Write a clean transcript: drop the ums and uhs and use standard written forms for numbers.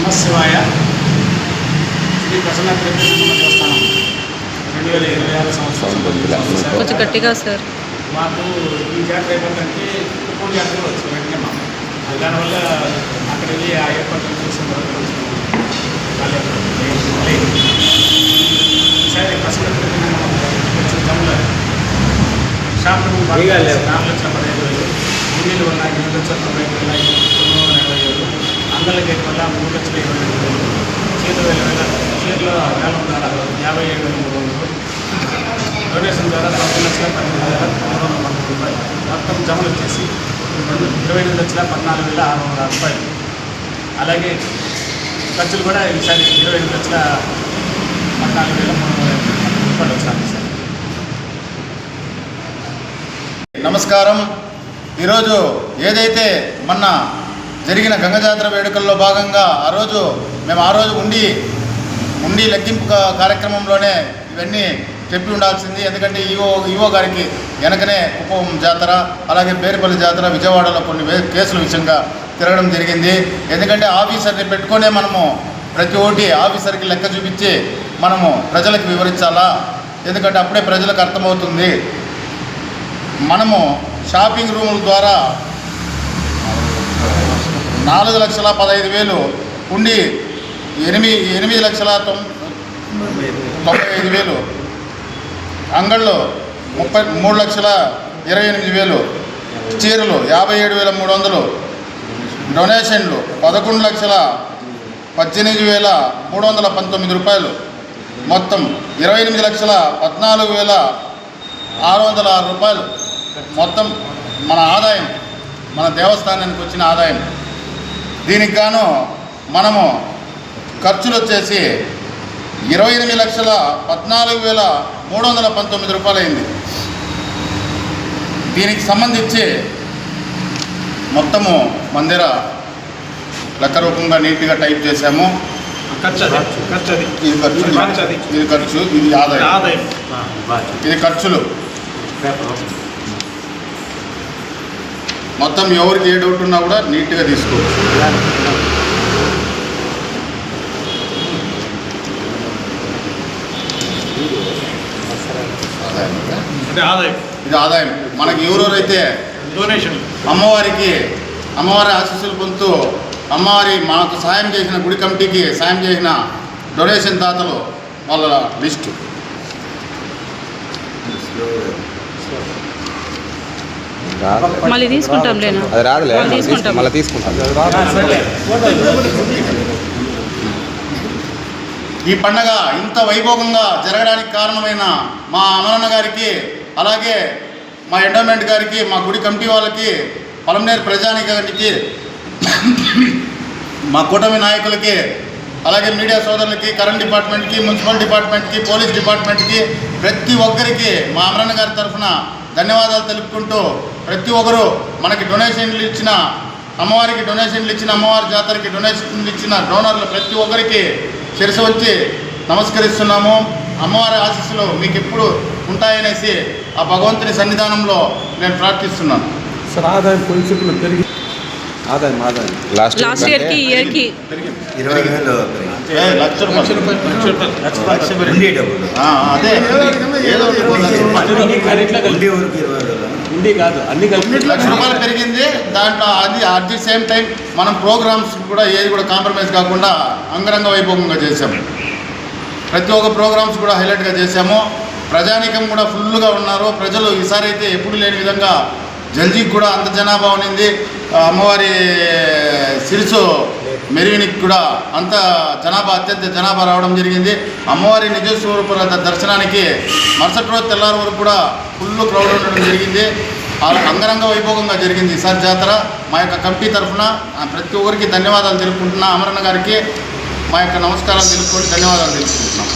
నమశివాయ. శ్రీ ప్రసన్న తిరుపతి దేవస్థానం 2026 సంవత్సరం కొంచెం గట్టిగా సార్. మాకు ఈ జాతర అయిపోతుంటే కుప్పం జాతర వచ్చింది వెంటనే మాకు. దానివల్ల అక్కడ వెళ్ళి ఆ ఏర్పాట్లు చూసిన తర్వాత ఈసారి ప్రసన్న తిరుపతి కొంచెం జమ్ములో షాపులు 4,15,000, ఇల్లు వల్ల 2,90,000, అంగళ్ళ గేట్ వల్ల 3,20,000, చీరలో 57,300, డొనేషన్ ద్వారా 10,18,300 రూపాయలు, మొత్తం జమలు వచ్చేసి 28,14,600 రూపాయలు. అలాగే ఖర్చులు కూడా ఈసారి 28,14,300 రూపాయలు వచ్చాను సార్. నమస్కారం. ఈరోజు ఏదైతే మొన్న జరిగిన గంగ జాతర వేడుకల్లో భాగంగా ఆ రోజు ఉండి లెక్కింపు కార్యక్రమంలోనే ఇవన్నీ చెప్పి ఉండాల్సింది. ఎందుకంటే ఈవో గారికి వెనకనే కుప్పం జాతర, అలాగే బేరుపల్లి జాతర, విజయవాడలో కొన్ని కేసుల విషయంగా తిరగడం జరిగింది. ఎందుకంటే ఆఫీసర్ని పెట్టుకునే మనము ప్రతి ఒక్కటి ఆఫీసర్కి లెక్క చూపించి మనము ప్రజలకు వివరించాలా. ఎందుకంటే అప్పుడే ప్రజలకు అర్థమవుతుంది. మనము షాపింగ్ రూముల ద్వారా 4,15,000 ఉండి 8,95,000, అంగళ్ళు 33,28,000, చీరలు 57,300, డొనేషన్లు 11,18,319 రూపాయలు, మొత్తం 28,14,606 రూపాయలు మొత్తం మన ఆదాయం, మన దేవస్థానానికి వచ్చిన ఆదాయం. దీనికి గాను మనము ఖర్చులు వచ్చేసి 28,14,319 రూపాయలు అయింది. దీనికి సంబంధించి మొత్తము మందిర లెక్క రూపంగా నీట్గా టైప్ చేశాము. ఇది ఖర్చు, ఇది ఆదాయం, ఇది ఖర్చులు. మొత్తం ఎవరికి ఏ డౌట్ ఉన్నా కూడా నీట్గా తీసుకోవచ్చు. ఇది ఆదాయం. మనకి ఎవరెవరైతే డొనేషన్ అమ్మవారి ఆశీస్సులు పొందుతూ మనకు సాయం చేసిన గుడి కమిటీకి సాయం చేసిన డొనేషన్ దాతలు వాళ్ళ లిస్టు. మళ్ళీ తీసుకుంటాం లేనా? అది రాదులే, మళ్ళీ తీసుకుంటాం. ఈ పండగ ఇంత వైభవంగా జరగడానికి కారణమైన మా అమరన్న గారికి, అలాగే మా ఎండోమెంట్ గారికి, మా గుడి కమిటీ వాళ్ళకి, పలమనేరు ప్రజానికానికి, మా కూటమి నాయకులకి, అలాగే మీడియా సోదరులకి, కరెంట్ డిపార్ట్మెంట్కి, మున్సిపల్ డిపార్ట్మెంట్కి, పోలీస్ డిపార్ట్మెంట్కి, ప్రతి ఒక్కరికి మా అమరన్న గారి తరఫున ధన్యవాదాలు తెలుపుకుంటూ, ప్రతి ఒక్కరు మనకి డొనేషన్లు ఇచ్చిన అమ్మవారికి, డొనేషన్లు ఇచ్చిన అమ్మవారి జాతరకి డొనేషన్లు ఇచ్చిన డోనర్లు ప్రతి ఒక్కరికి శిరసు వచ్చి నమస్కరిస్తున్నాము. అమ్మవారి ఆశీస్సులు మీకు ఎప్పుడు ఉంటాయనేసి ఆ భగవంతుని సన్నిధానంలో నేను ప్రార్థిస్తున్నాను. సార్, ఆదాయం కొంచెం పెరిగి లాస్ట్ ఇయర్కి ఈ ఇయర్కి 20,000 అదే ₹1,00,000 పెరిగింది. దాంట్లో అది అట్ ది సేమ్ టైం మనం ప్రోగ్రామ్స్ కూడా ఏది కూడా కాంప్రమైజ్ కాకుండా అంగరంగ వైభవంగా చేశాము. ప్రతి ఒక్క ప్రోగ్రామ్స్ కూడా హైలైట్గా చేశాము. ప్రజానీకం కూడా ఫుల్గా ఉన్నారు. ప్రజలు ఈసారి అయితే ఎప్పుడు లేని విధంగా జల్జీకి కూడా అంత జనాభా ఉన్నింది. అమ్మవారి సిరిసు మెరువినికి కూడా అంత అత్యంత జనాభా రావడం జరిగింది. అమ్మవారి నిజస్వరూప దర్శనానికి మరుసటి రోజు తెల్లారి వరకు కూడా ఫుల్ క్రౌడ్ ఉండడం జరిగింది. అంగరంగ వైభవంగా జరిగింది ఈసారి జాతర. మా యొక్క కమిటీ తరఫున ప్రతి ఒక్కరికి ధన్యవాదాలు తెలుపుకుంటున్నా. అమరన్న గారికి మా యొక్క నమస్కారాలు తెలుపుకొని ధన్యవాదాలు తెలుపుకుంటున్నాం.